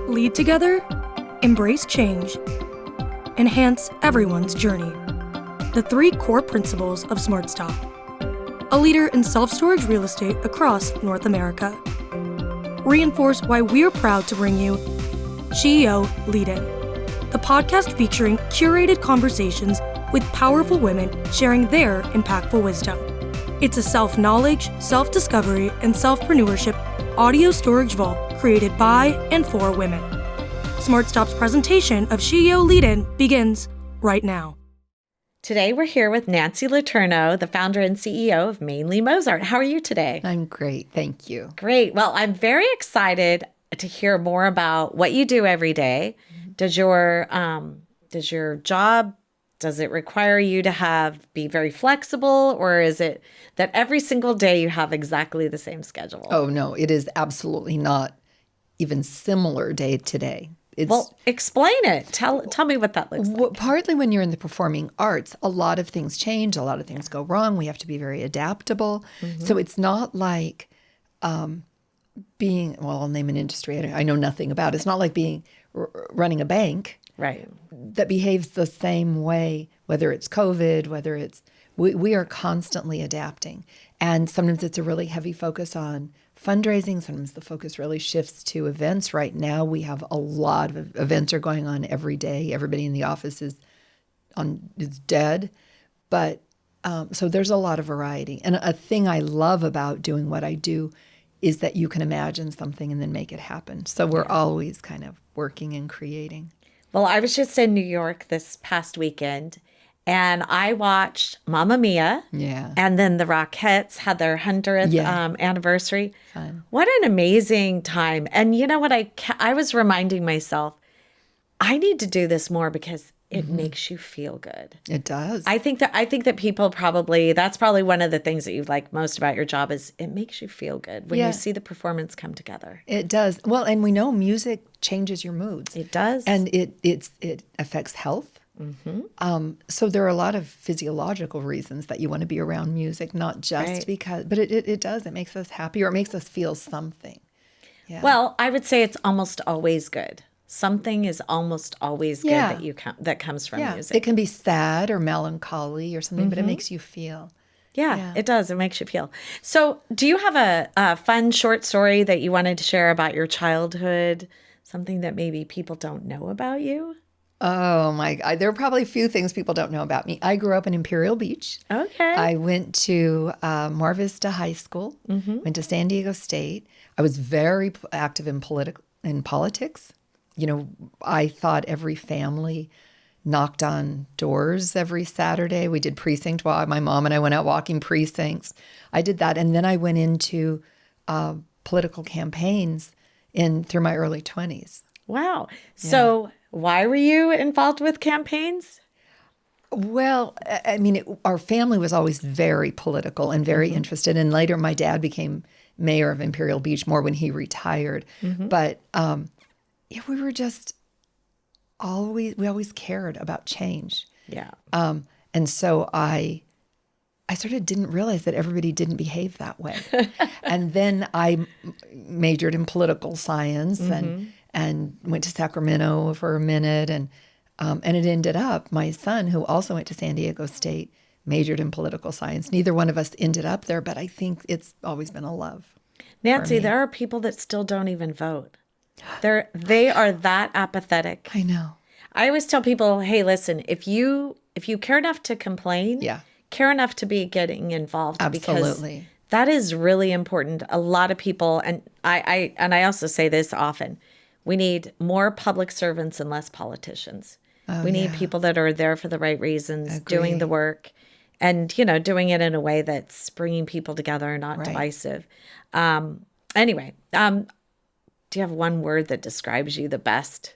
Lead together, embrace change, enhance everyone's journey. The 3 core principles of SmartStop, a leader in self-storage real estate across North America. Reinforce why we're proud to bring you SheEO Lead-In, the podcast featuring curated conversations with powerful women sharing their impactful wisdom. It's a self-knowledge, self-discovery, and self-preneurship audio storage vault created by and for women. SmartStop's presentation of SheEO Lead-In begins right now. Today we're here with Nancy Laturno, the founder and CEO of Mainly Mozart. How are you today? I'm great, thank you. Great. Well, I'm very excited to hear more about what you do every day. Does your job, does it require you to be very flexible, or is it that every single day you have exactly the same schedule? Oh, no, it is absolutely not even similar day to day. Well, explain it. Tell me what that looks like. Partly when you're in the performing arts, a lot of things change, a lot of things go wrong. We have to be very adaptable. So it's not like I'll name an industry I know nothing about. It's not like running a bank. Right. That behaves the same way, whether it's COVID, whether it's, we are constantly adapting. And sometimes it's a really heavy focus on fundraising. Sometimes the focus really shifts to events. Right now, we have a lot of events are going on every day. Everybody in the office is dead. But so there's a lot of variety. And a thing I love about doing what I do is that you can imagine something and then make it happen. So we're always kind of working and creating. Well, I was just in New York this past weekend, and I watched Mamma Mia. Yeah. And then the Rockettes had their 100th anniversary. Fun. What an amazing time. And you know what? I was reminding myself, I need to do this more because it makes you feel good. It does. I think that people that's probably one of the things that you like most about your job is it makes you feel good when you see the performance come together. It does. Well, and we know music changes your moods. It does. And it affects health. So there are a lot of physiological reasons that you want to be around music, not just because, but it does. It makes us happy, or it makes us feel something. Yeah. Well, I would say it's almost always good. Something is almost always good that comes from music. It can be sad or melancholy or something, but it makes you feel. Yeah, it does. It makes you feel. So do you have a fun short story that you wanted to share about your childhood? Something that maybe people don't know about you? Oh, my God. There are probably a few things people don't know about me. I grew up in Imperial Beach. Okay. I went to Mar Vista High School, went to San Diego State. I was very active in politics. You know, I thought every family knocked on doors every Saturday. We did precinct walk. My mom and I went out walking precincts. I did that. And then I went into political campaigns through my early 20s. Wow. So why were you involved with campaigns? Well, I mean, our family was always very political and very interested. And later my dad became mayor of Imperial Beach more when he retired. But we were just we always cared about change. Yeah. And so I sort of didn't realize that everybody didn't behave that way. And then I majored in political science and went to Sacramento for a minute. And it ended up, my son, who also went to San Diego State, majored in political science. Neither one of us ended up there, but I think it's always been a love. Nancy, there are people that still don't even vote. They are that apathetic. I know. I always tell people, hey, listen, if you care enough to complain, care enough to be getting involved. Absolutely. Because that is really important. A lot of people, and I also say this often, we need more public servants and less politicians. We need people that are there for the right reasons, doing the work, and, doing it in a way that's bringing people together, not divisive. Anyway, do you have one word that describes you the best?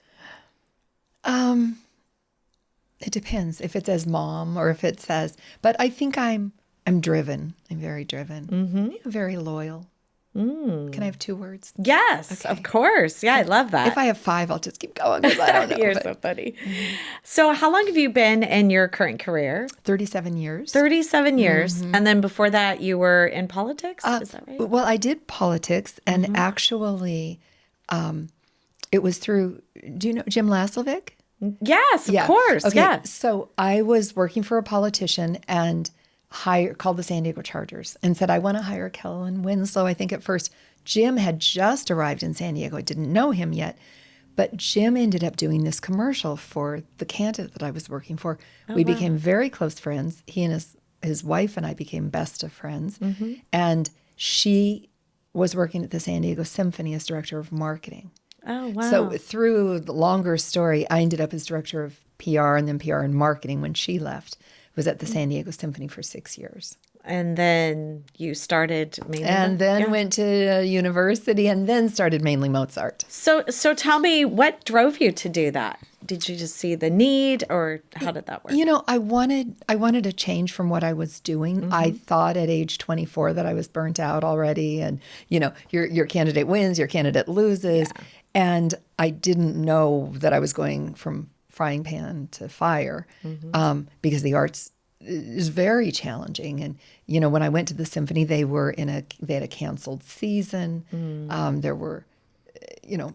It depends if it says mom or if it says, but I think I'm driven. I'm very driven. Very loyal. Can I have 2 words? Yes, of course. Yeah, I love that. If I have 5, I'll just keep going because I don't know. You're so funny. So how long have you been in your current career? 37 years. 37 years. And then before that, you were in politics? Is that right? Well, I did politics and actually It was through, do you know Jim Laslovic? Yes, of course. Okay. Yes. So I was working for a politician and called the San Diego Chargers and said, I want to hire Kellen Winslow. I think at first Jim had just arrived in San Diego. I didn't know him yet. But Jim ended up doing this commercial for the candidate that I was working for. We became very close friends. He and his wife and I became best of friends. And she was working at the San Diego Symphony as director of marketing. Oh, wow. So through the longer story, I ended up as director of PR and then PR and marketing when she left. Was at the San Diego Symphony for 6 years. And then you started mainly. And then went to university and then started mainly Mozart. So tell me, what drove you to do that? Did you just see the need, or how did that work? You know, I wanted a change from what I was doing. I thought at age 24 that I was burnt out already, and you know, your candidate wins, your candidate loses, and I didn't know that I was going from frying pan to fire because the arts is very challenging. And you know, when I went to the symphony, they had a canceled season. There were, you know,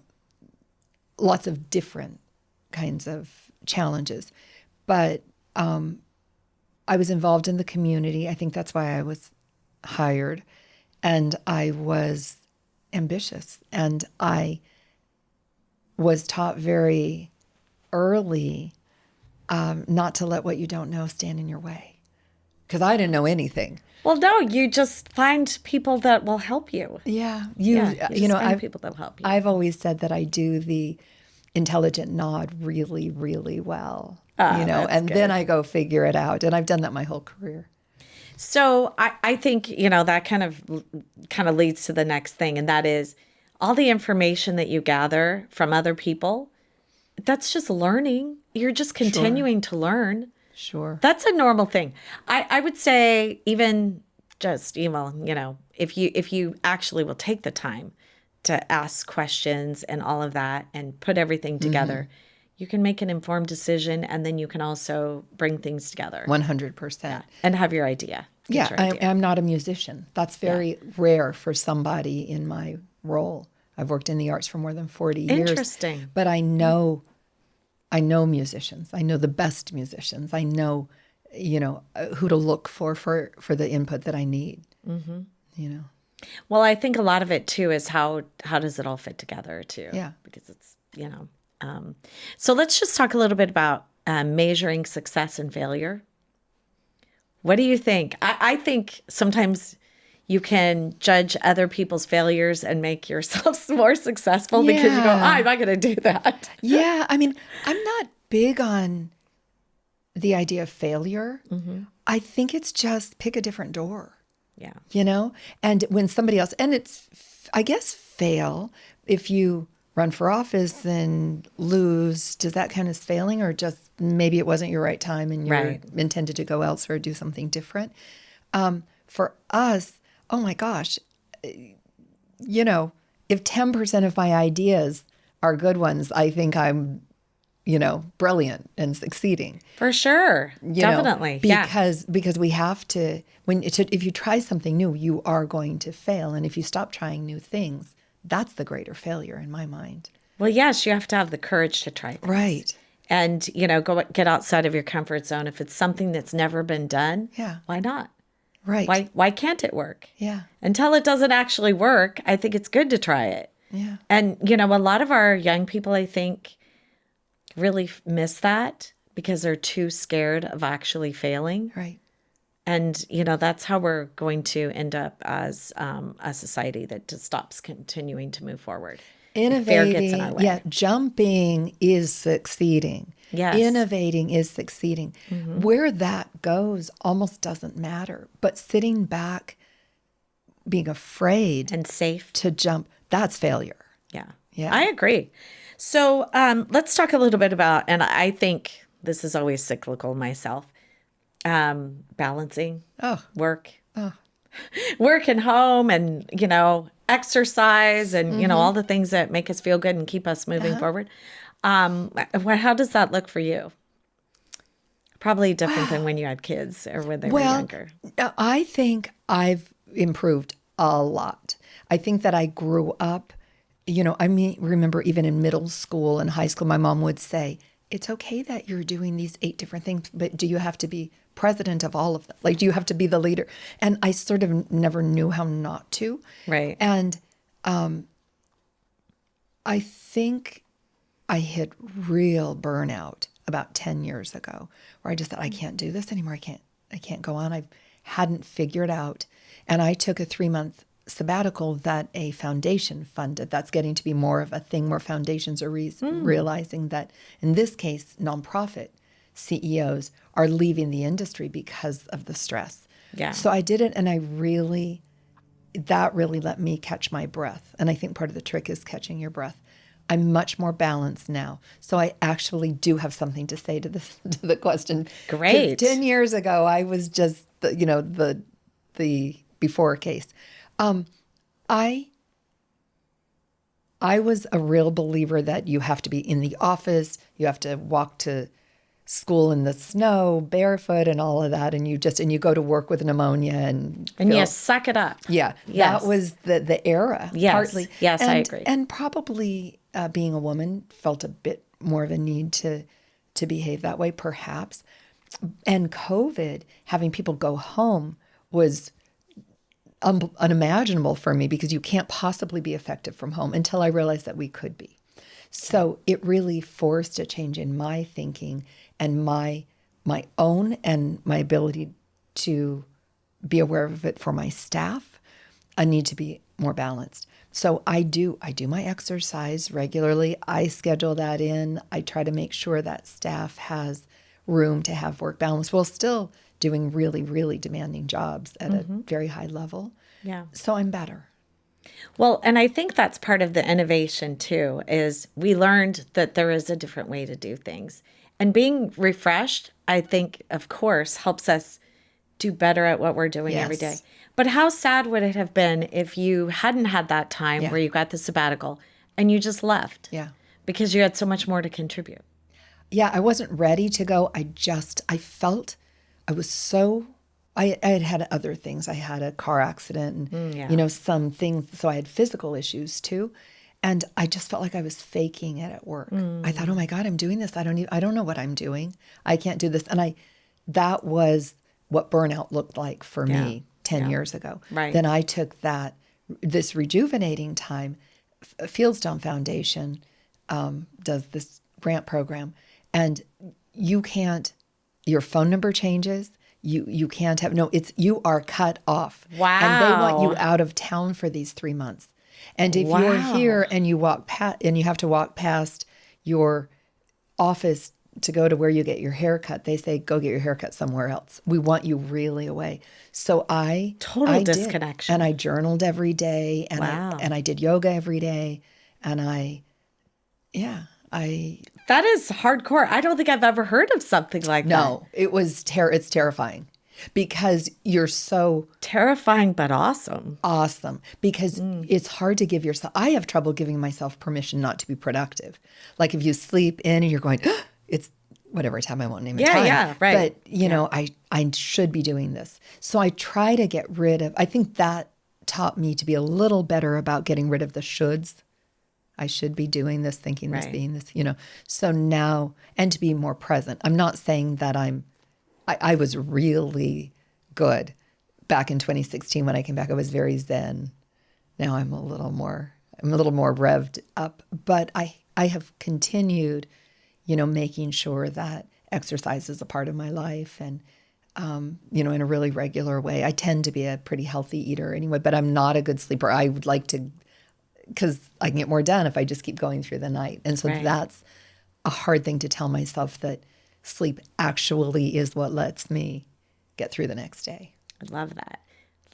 lots of different kinds of challenges, but I was involved in the community. I think that's why I was hired, and I was ambitious, and I was taught very early not to let what you don't know stand in your way, because I didn't know anything. Well, no, you just find people that will help you. Yeah, You know, find people that will help you. I've always said that I do the intelligent nod really, really well. And then I go figure it out, and I've done that my whole career. So I think, you know, that kind of leads to the next thing, and that is all the information that you gather from other people. That's just learning. You're just continuing to learn. Sure. That's a normal thing. I would say even just, you know, if you actually will take the time to ask questions and all of that and put everything together, you can make an informed decision, and then you can also bring things together. 100%. And have your idea. Yeah, I'm not a musician. That's very rare for somebody in my role. I've worked in the arts for more than 40 years. Interesting. But I know musicians. I know the best musicians. I know, you know, who to look for the input that I need. You know. Well, I think a lot of it too is how does it all fit together too? Yeah. Because it's, you know. So let's just talk a little bit about measuring success and failure. What do you think? I think sometimes you can judge other people's failures and make yourself more successful because you go, I'm not going to do that. Yeah. I mean, I'm not big on the idea of failure. I think it's just pick a different door. Yeah. You know? And when somebody else, and it's, I guess, fail, if you run for office and lose, does that count as failing, or just maybe it wasn't your right time and you're intended to go elsewhere, do something different? For us, oh my gosh, you know, if 10% of my ideas are good ones, I think I'm, you know, brilliant and succeeding. For sure. Definitely. Because we have to, if you try something new, you are going to fail. And if you stop trying new things, that's the greater failure in my mind. Well, yes, you have to have the courage to try things. Right. And, you know, get outside of your comfort zone. If it's something that's never been done, why not? Right. Why can't it work? Yeah. Until it doesn't actually work, I think it's good to try it. Yeah. And, you know, a lot of our young people, I think, really miss that because they're too scared of actually failing. Right. And, you know, that's how we're going to end up as a society that just stops continuing to move forward. Innovating, Fear gets in our way. Jumping is succeeding. Yes. Innovating is succeeding. Where that goes almost doesn't matter. But sitting back, being afraid And safe. to jump, that's failure. Yeah. Yeah. I agree. So let's talk a little bit about, and I think this is always cyclical myself, balancing work. Work and home, and, you know, exercise, and, you know, all the things that make us feel good and keep us moving forward. How does that look for you? Probably different than when you had kids or when they were younger. I think I've improved a lot. I think that I grew up remember even in middle school and high school, my mom would say, it's okay that you're doing these 8 different things, but do you have to be president of all of them? Like, do you have to be the leader? And I sort of never knew how not to. Right. And I think I hit real burnout about 10 years ago, where I just thought, I can't do this anymore. I can't go on. I hadn't figured out. And I took a 3-month sabbatical that a foundation funded. That's getting to be more of a thing where foundations are realizing that, in this case, nonprofit CEOs are leaving the industry because of the stress. Yeah. So I did it, and that really let me catch my breath. And I think part of the trick is catching your breath. I'm much more balanced now. So I actually do have something to say to the question. Great. 10 years ago, I was just the before case. I was a real believer that you have to be in the office, you have to walk to school in the snow, barefoot, and all of that, and you go to work with pneumonia and you suck it up. Yeah, yes. That was the era. Yes, partly. Yes, I agree. And probably being a woman felt a bit more of a need to behave that way, perhaps. And COVID, having people go home, was unimaginable for me, because you can't possibly be effective from home, until I realized that we could be. So it really forced a change in my thinking and my own, and my ability to be aware of it for my staff. I need to be more balanced. So I do my exercise regularly. I schedule that in. I try to make sure that staff has room to have work balance while still doing really, really demanding jobs at a very high level. Yeah. So I'm better. Well, and I think that's part of the innovation too, is we learned that there is a different way to do things. And being refreshed, I think, of course, helps us do better at what we're doing every day. But how sad would it have been if you hadn't had that time where you got the sabbatical and you just left? Yeah. Because you had so much more to contribute. Yeah, I wasn't ready to go. I felt I was so, I had other things. I had a car accident and, some things. So I had physical issues too. And I just felt like I was faking it at work. I thought, oh my God, I'm doing this. I don't know what I'm doing. I can't do this. And that was what burnout looked like for me 10 years ago. Right. Then I took this rejuvenating time. Fieldstone Foundation does this grant program, and your phone number changes. You can't have, you are cut off. Wow. And they want you out of town for these 3 months. And if you're here and you have to walk past your office to go to where you get your hair cut, they say, go get your hair cut somewhere else. We want you really away. So I disconnection. And I journaled every day, and I did yoga every day, and that is hardcore. I don't think I've ever heard of something like that. No, it's terrifying, because you're so terrifying, but awesome. Awesome, because it's hard to give yourself. I have trouble giving myself permission not to be productive. Like if you sleep in and you're going, it's whatever time, I won't name it. Yeah, right. But I should be doing this. So I try to get rid of. I think that taught me to be a little better about getting rid of the shoulds. I should be doing this, thinking this, being this, So now, and to be more present. I'm not saying that I was really good back in 2016 when I came back. I was very zen. Now I'm a little more revved up. But I have continued, making sure that exercise is a part of my life, and in a really regular way. I tend to be a pretty healthy eater anyway, but I'm not a good sleeper. I would like to, because I can get more done if I just keep going through the night. And so that's a hard thing to tell myself, that sleep actually is what lets me get through the next day. I love that.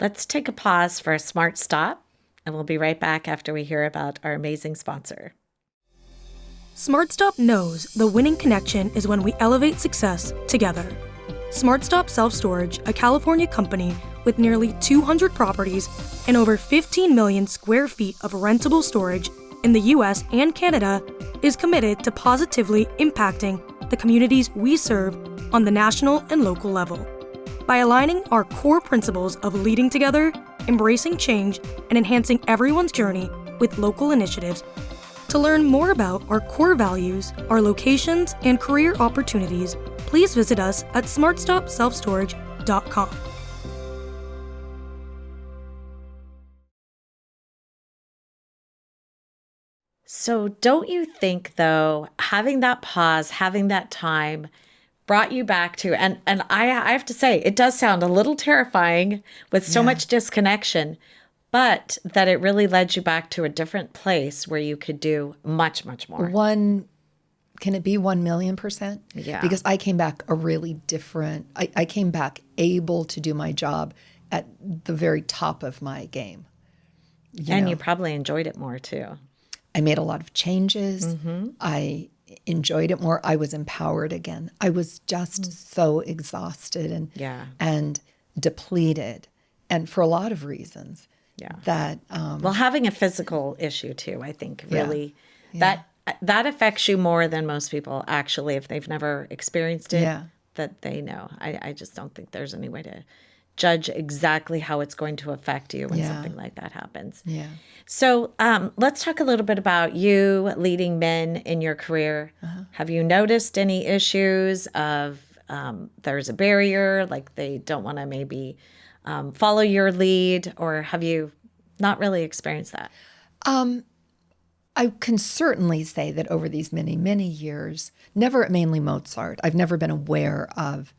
Let's take a pause for a smart stop, and we'll be right back after we hear about our amazing sponsor. SmartStop knows the winning connection is when we elevate success together. SmartStop Self Storage, a California company with nearly 200 properties and over 15 million square feet of rentable storage in the US and Canada, is committed to positively impacting the communities we serve on the national and local level. By aligning our core principles of leading together, embracing change, and enhancing everyone's journey with local initiatives. To learn more about our core values, our locations, and career opportunities, please visit us at SmartStopSelfStorage.com. So don't you think, though, having that pause, having that time brought you back to, and I have to say, it does sound a little terrifying with so much disconnection, but that it really led you back to a different place where you could do much, much more. Can it be 1,000,000%? Yeah. Because I came back a really different, I came back able to do my job at the very top of my game. You probably enjoyed it more too. I made a lot of changes. Mm-hmm. I enjoyed it more. I was empowered again. I was just so exhausted and depleted, and for a lot of reasons. Yeah. That well, having a physical issue too, I think really that affects you more than most people actually, if they've never experienced it, that they know. I just don't think there's any way to judge exactly how it's going to affect you when something like that happens. Yeah. So let's talk a little bit about you leading men in your career. Have you noticed any issues of there's a barrier, like they don't want to maybe follow your lead, or have you not really experienced that? I can certainly say that over these many, many years, never at Mainly Mozart, I've never been aware of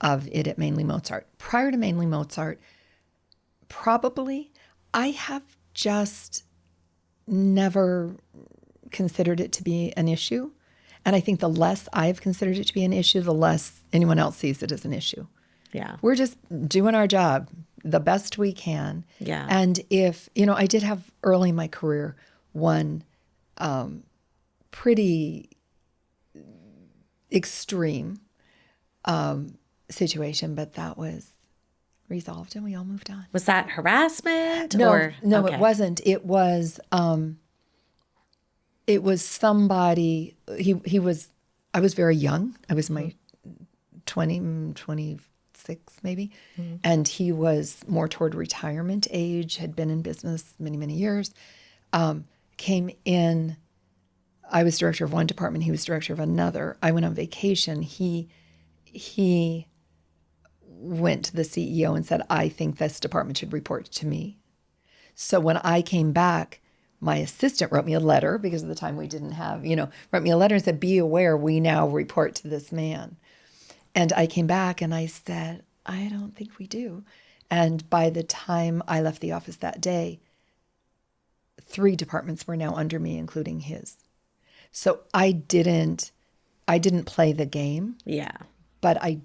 it at Mainly Mozart. Prior to Mainly Mozart, probably I have just never considered it to be an issue. And I think the less I've considered it to be an issue, the less anyone else sees it as an issue. Yeah. We're just doing our job the best we can. Yeah. And if, I did have early in my career one pretty extreme situation, but that was resolved and we all moved on. Was that harassment? No, or? It wasn't. It was somebody, I was very young. I was my 26 maybe. Mm-hmm. And he was more toward retirement age, had been in business many, many years. Came in, I was director of one department, he was director of another. I went on vacation. He went to the CEO and said, I think this department should report to me. So when I came back, my assistant wrote me a letter, because at the time we didn't have, wrote me a letter and said, be aware, we now report to this man. And I came back and I said, I don't think we do. And by the time I left the office that day, 3 departments were now under me, including his. So I didn't play the game. Yeah. But I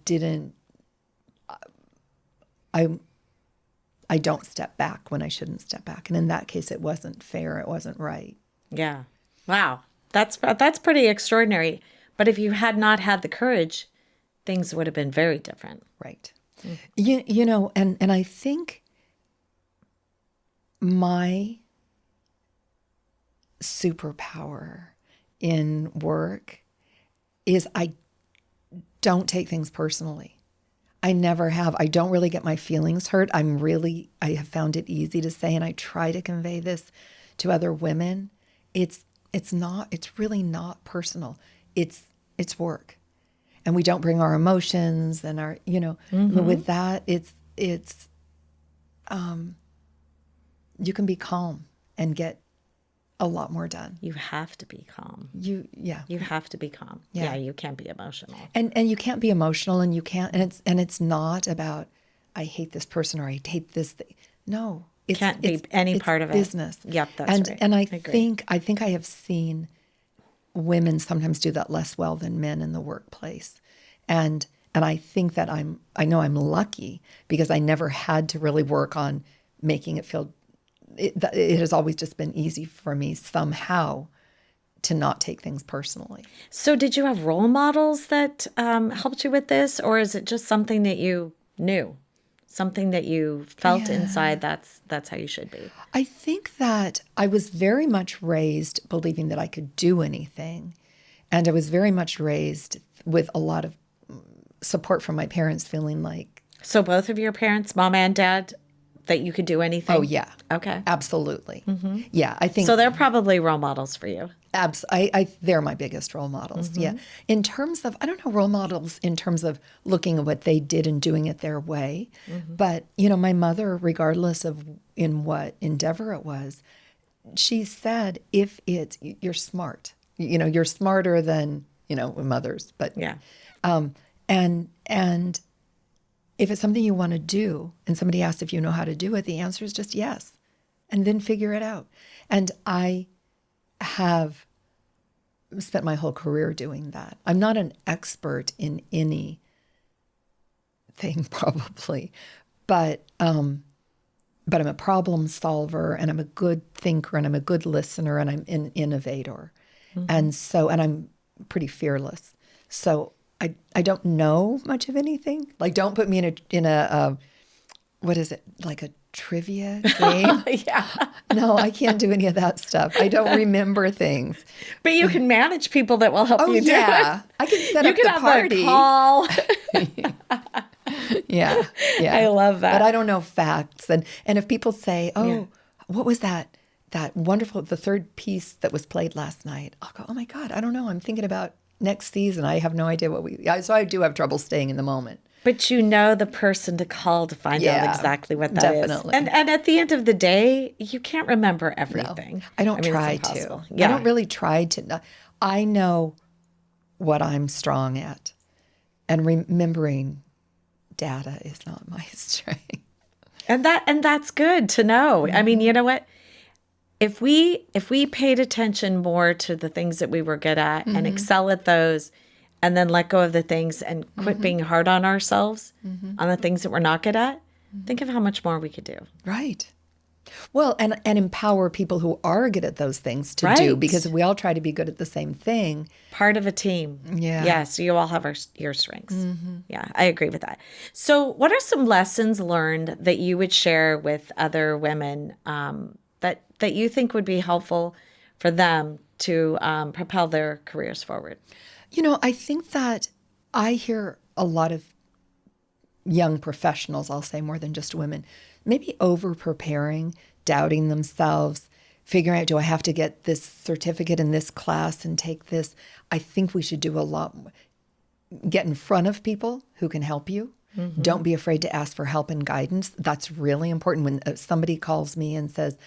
don't step back when I shouldn't step back. And in that case, it wasn't fair. It wasn't right. Yeah. Wow. That's pretty extraordinary. But if you had not had the courage, things would have been very different. Right. Mm-hmm. And I think my superpower in work is I don't take things personally. I never have. I don't really get my feelings hurt. I have found it easy to say, and I try to convey this to other women. It's really not personal. It's work. And we don't bring our emotions and our, with that, it's you can be calm and get a lot more done. You have to be calm. You have to be calm. Yeah. You can't be emotional. And you can't be emotional, and you can't, and it's not about, I hate this person or I hate this thing. No. It can't be any part of business. It. Yep, that's right. And I think I have seen women sometimes do that less well than men in the workplace. And I think that I know I'm lucky, because I never had to really work on making it feel, it has always just been easy for me somehow to not take things personally. So did you have role models that helped you with this, or is it just something that you knew? Something that you felt inside, that's how you should be? I think that I was very much raised believing that I could do anything. And I was very much raised with a lot of support from my parents, feeling like... So both of your parents, mom and dad, that you could do anything? Oh, yeah. Okay. Absolutely. Yeah, I think So they're probably role models for you. they're my biggest role models. Yeah. In terms of, I don't know, role models in terms of looking at what they did and doing it their way. But, my mother, regardless of in what endeavor it was, she said, you're smart, you're smarter than, mothers, but Yeah. and if it's something you want to do and somebody asks if you know how to do it, the answer is just yes, and then figure it out. And I have spent my whole career doing that. I'm not an expert in anything probably, but I'm a problem solver, and I'm a good thinker, and I'm a good listener, and I'm an innovator. And I'm pretty fearless. So I don't know much of anything. Like, don't put me in a what is it, like a trivia game? Yeah. No, I can't do any of that stuff. I don't remember things. But you can manage people that will help you do Yeah, it. I can set You up can the have party. a call. Yeah. I love that. But I don't know facts. And if people say, what was that wonderful, the third piece that was played last night? I'll go, oh my God, I don't know. I'm thinking about next season. I have no idea so I do have trouble staying in the moment. But you know the person to call to find out exactly what that is. Definitely. And at the end of the day, you can't remember everything. No, I don't try it's to. impossible. Yeah. I don't really try to. I know what I'm strong at. And remembering data is not my strength. And that's good to know. I mean, you know what? If we paid attention more to the things that we were good at and excel at those, and then let go of the things and quit being hard on ourselves on the things that we're not good at, think of how much more we could do. Right. Well, and empower people who are good at those things to Right. do, because if we all try to be good at the same thing. Part of a team. Yeah. Yeah, so you all have your strengths. Yeah, I agree with that. So what are some lessons learned that you would share with other women that you think would be helpful for them to propel their careers forward? I think that I hear a lot of young professionals, I'll say more than just women, maybe over-preparing, doubting themselves, figuring out, do I have to get this certificate in this class and take this? I think we should do a lot more. Get in front of people who can help you. Don't be afraid to ask for help and guidance. That's really important. When somebody calls me and says,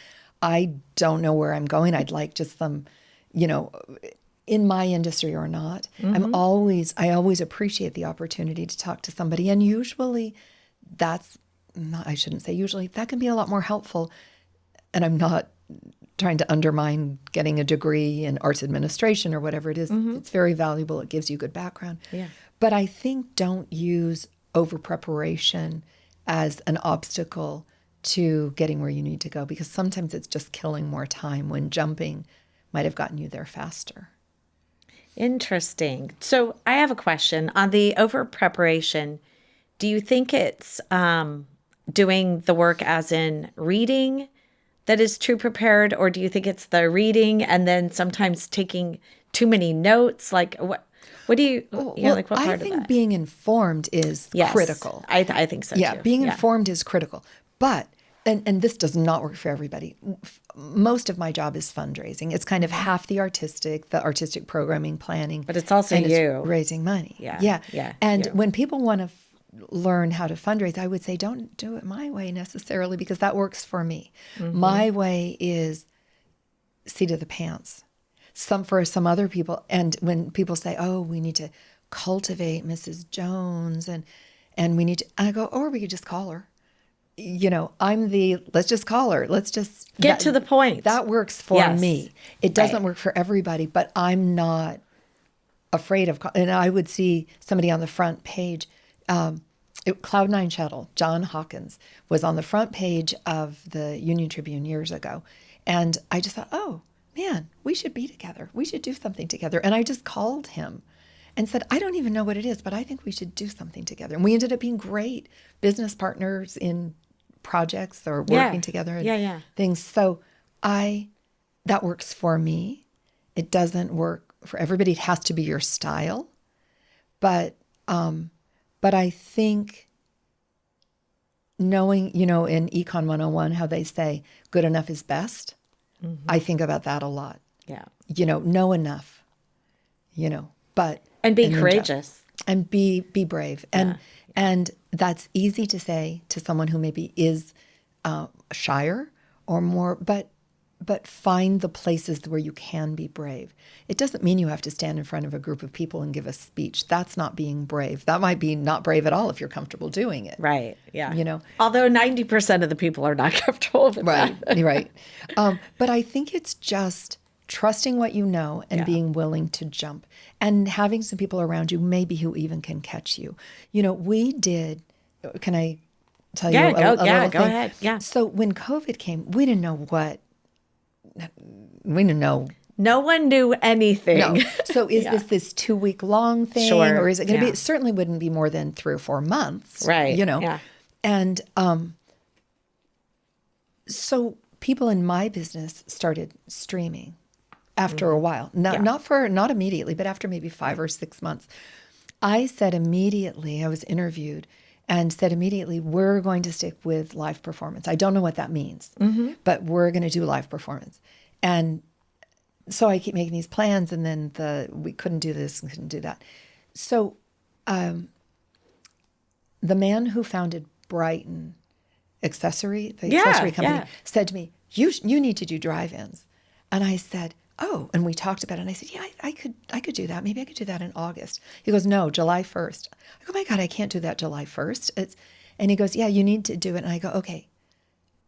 I don't know where I'm going, I'd like just some, in my industry or not, I always appreciate the opportunity to talk to somebody. And usually I shouldn't say usually, that can be a lot more helpful. And I'm not trying to undermine getting a degree in arts administration or whatever it is. It's very valuable. It gives you good background. Yeah. But I think don't use over preparation as an obstacle to getting where you need to go, because sometimes it's just killing more time when jumping might have gotten you there faster. Interesting. So I have a question on the over preparation. Do you think it's doing the work as in reading that is true prepared, or do you think it's the reading and then sometimes taking too many notes? Like what do you? Like what part I of think that? being informed is critical. I think so. Yeah, too. being informed is critical. But and this does not work for everybody. Most of my job is fundraising. It's kind of half the artistic programming, planning. But it's also and you. it's raising money. Yeah. And you. when people want to learn how to fundraise, I would say don't do it my way necessarily, because that works for me. My way is seat of the pants. For some other people, and when people say, "Oh, we need to cultivate Mrs. Jones," and we need to, I go, or we could just call her. Let's just call her. Let's just Get to the point. That works for me. It doesn't work for everybody, but I'm not afraid of, and I would see somebody on the front page, Cloud9 Shuttle, John Hawkins, was on the front page of the Union Tribune years ago. And I just thought, oh man, we should be together. We should do something together. And I just called him and said, I don't even know what it is, but I think we should do something together. And we ended up being great business partners in projects or working together and things. So that works for me. It doesn't work for everybody. It has to be your style. But I think knowing, in Econ 101, how they say good enough is best. I think about that a lot. Yeah. Know enough, but. And be then courageous. And be brave. And that's easy to say to someone who maybe is shyer or more, but find the places where you can be brave. It doesn't mean you have to stand in front of a group of people and give a speech. That's not being brave. That might be not brave at all if you're comfortable doing it. Right. Yeah. Although 90% of the people are not comfortable with that. Right. But I think it's just trusting what you know and being willing to jump and having some people around you maybe who even can catch you. We did, can I tell you a little thing? Go ahead. Yeah. So when COVID came, we didn't know. No one knew anything. No. So is this 2-week long thing? Sure. Or is it going to be, it certainly wouldn't be more than 3 or 4 months. Right. Yeah. And so people in my business started streaming after a while. Not immediately, but after maybe 5 or 6 months. I said immediately, I was interviewed and said immediately, we're going to stick with live performance. I don't know what that means, but we're going to do live performance. And so I keep making these plans, and then we couldn't do this and couldn't do that. So the man who founded Brighton accessory company, said to me, you need to do drive-ins. And I said, oh, and we talked about it. And I said, yeah, I could do that. Maybe I could do that in August. He goes, no, July 1st. I go, oh my God, I can't do that July 1st. And he goes, yeah, you need to do it. And I go, okay,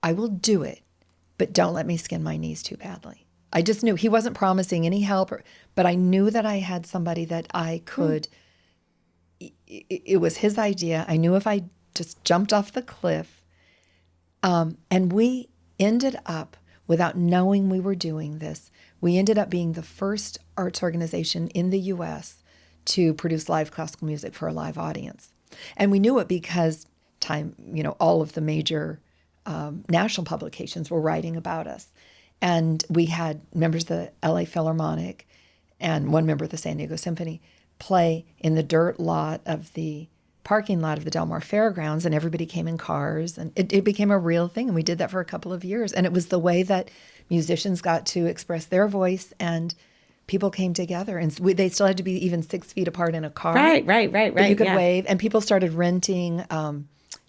I will do it, but don't let me skin my knees too badly. I just knew he wasn't promising any help, but I knew that I had somebody that I could, it was his idea. I knew if I just jumped off the cliff, and we ended up, without knowing we were doing this, we ended up being the first arts organization in the U.S. to produce live classical music for a live audience. And we knew it because all of the major national publications were writing about us. And we had members of the LA Philharmonic and one member of the San Diego Symphony play in the dirt lot of the parking lot of the Del Mar Fairgrounds, and everybody came in cars, and it became a real thing. And we did that for a couple of years. And it was the way that musicians got to express their voice, and people came together. And they still had to be even 6 feet apart in a car. Right. But you could wave, and people started renting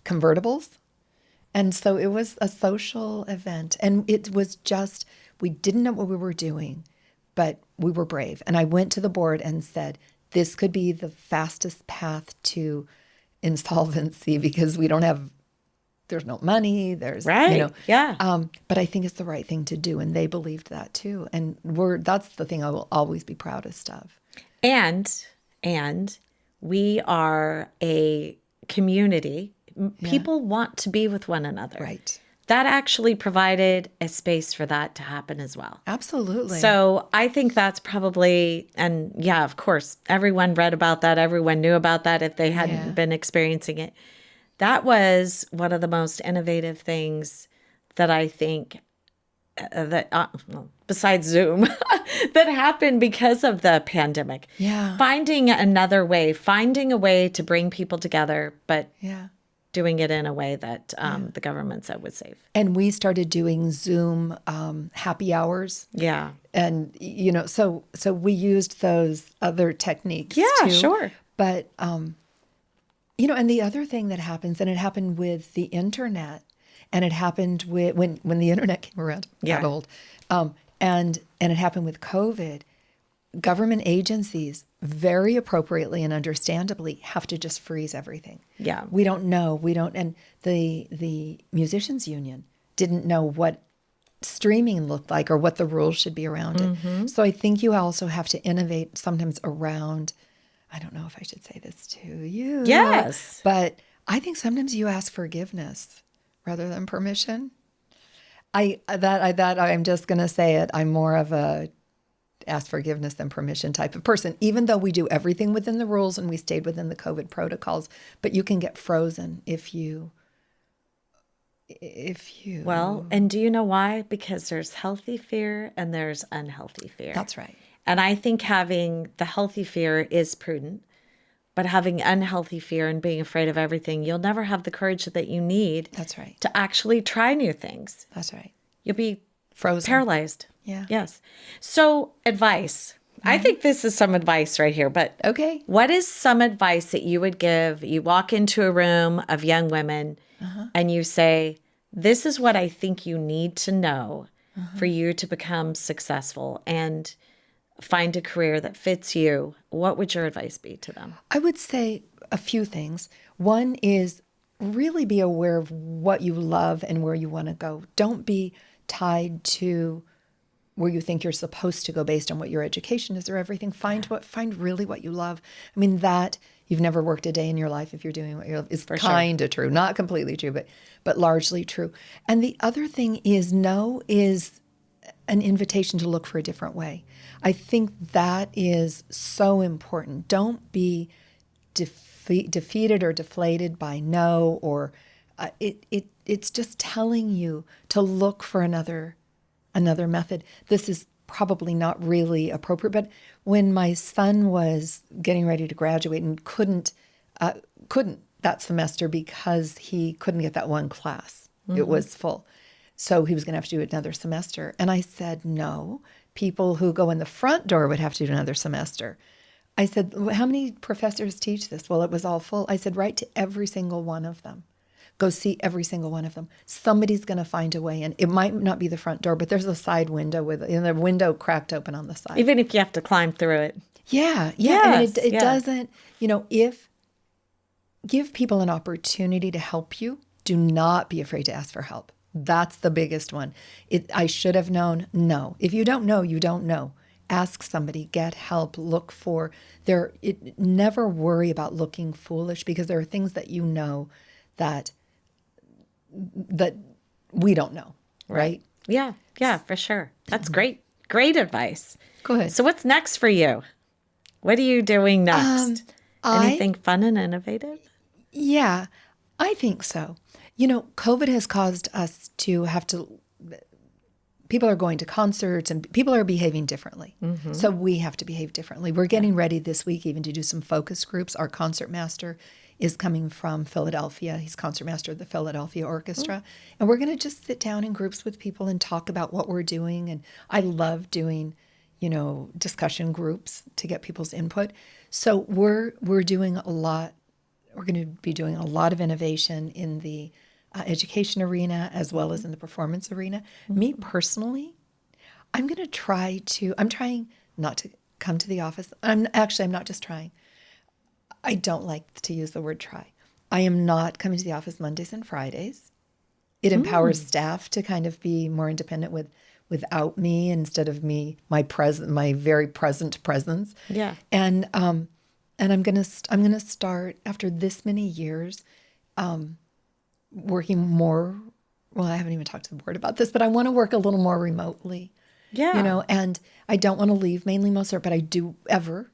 convertibles. And so it was a social event. And it was just, we didn't know what we were doing, but we were brave. And I went to the board and said, this could be the fastest path to insolvency because there's no money, but I think it's the right thing to do. And they believed that too. And that's the thing I will always be proudest of. And we are a community. People want to be with one another. Right. That actually provided a space for that to happen as well. Absolutely. So I think that's probably, and yeah, of course, everyone read about that. Everyone knew about that if they hadn't been experiencing it. That was one of the most innovative things that I think besides Zoom, that happened because of the pandemic. Yeah. Finding another way, finding a way to bring people together, but doing it in a way that the government said was safe. And we started doing Zoom happy hours. Yeah. And, so we used those other techniques too. Sure. But, and the other thing that happens, and it happened with the internet, and it happened with when the internet came around, got old, and it happened with COVID, government agencies very appropriately and understandably have to just freeze everything. Yeah. We don't know. And the musicians union didn't know what streaming looked like or what the rules should be around it. So I think you also have to innovate sometimes around, I don't know if I should say this to you. Yes. But I think sometimes you ask forgiveness rather than permission. I'm just going to say it. I'm more of a ask forgiveness than permission type of person, even though we do everything within the rules and we stayed within the COVID protocols. But you can get frozen if you. Well, and do you know why? Because there's healthy fear and there's unhealthy fear. That's right. And I think having the healthy fear is prudent, but having unhealthy fear and being afraid of everything, you'll never have the courage that you need. That's right. To actually try new things. That's right. You'll be Frozen. paralyzed. Yeah. Yes. So advice. I think this is some advice right here, but Okay. what is some advice that you would give? You walk into a room of young women and you say, this is what I think you need to know for you to become successful and find a career that fits you. What would your advice be to them? I would say a few things. One is really be aware of what you love and where you want to go. Don't be tied to where you think you're supposed to go based on what your education is or everything. Find really what you love. I mean, that you've never worked a day in your life if you're doing what you love is kind of true. Not completely true, but largely true. And the other thing is is an invitation to look for a different way. I think that is so important. Don't be defeated or deflated by no, or it's just telling you to look for another method. This is probably not really appropriate, but when my son was getting ready to graduate and couldn't that semester because he couldn't get that one class, it was full. So he was going to have to do another semester. And I said, no, people who go in the front door would have to do another semester. I said, how many professors teach this? Well, it was all full. I said, write to every single one of them. Go see every single one of them. Somebody's going to find a way in. It might not be the front door, but there's a side window with the window cracked open on the side. Even if you have to climb through it. Yeah. Yes, I mean, it doesn't, give people an opportunity to help you. Do not be afraid to ask for help. That's the biggest one. I should have known. No. If you don't know, you don't know. Ask somebody, get help, look for never worry about looking foolish, because there are things that you know that we don't know, right? Yeah, for sure. That's great. Great advice. Go ahead. So what's next for you? What are you doing next? Anything fun and innovative? Yeah, I think so. COVID has caused us to have to, people are going to concerts and people are behaving differently. So we have to behave differently. We're getting ready this week even to do some focus groups. Our concert master is coming from Philadelphia. He's concertmaster of the Philadelphia Orchestra. And we're going to just sit down in groups with people and talk about what we're doing. And I love doing, discussion groups to get people's input. So we're doing a lot. We're going to be doing a lot of innovation in the education arena as well as in the performance arena. Me personally, I'm trying not to come to the office. I'm not just trying. I don't like to use the word try. I am not coming to the office Mondays and Fridays. It empowers staff to kind of be more independent without me instead of my very present presence. Yeah. And I'm gonna start after this many years, working more. Well, I haven't even talked to the board about this, but I want to work a little more remotely. Yeah. And I don't want to leave mainly Mozart, but I do ever,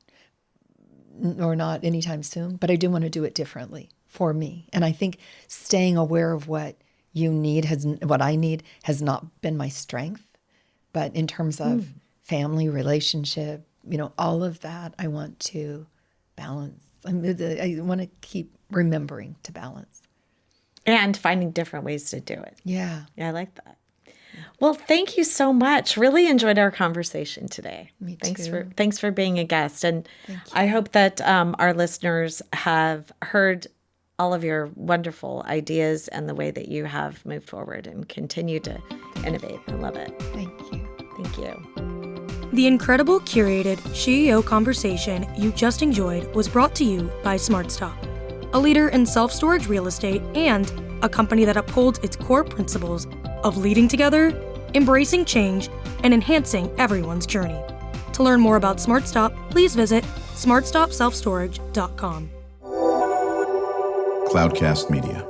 or not anytime soon, but I do want to do it differently for me. And I think staying aware of what I need has not been my strength, but in terms of family, relationship, all of that, I want to balance. I want to keep remembering to balance. And finding different ways to do it. Yeah. Yeah, I like that. Well, thank you so much. Really enjoyed our conversation today. Me too. Thanks for being a guest. And I hope that our listeners have heard all of your wonderful ideas and the way that you have moved forward and continue to innovate. I love it. Thank you. Thank you. The incredible curated SheEO conversation you just enjoyed was brought to you by SmartStop, a leader in self-storage real estate and a company that upholds its core principles of leading together, embracing change, and enhancing everyone's journey. To learn more about SmartStop, please visit smartstopselfstorage.com. Cloudcast Media.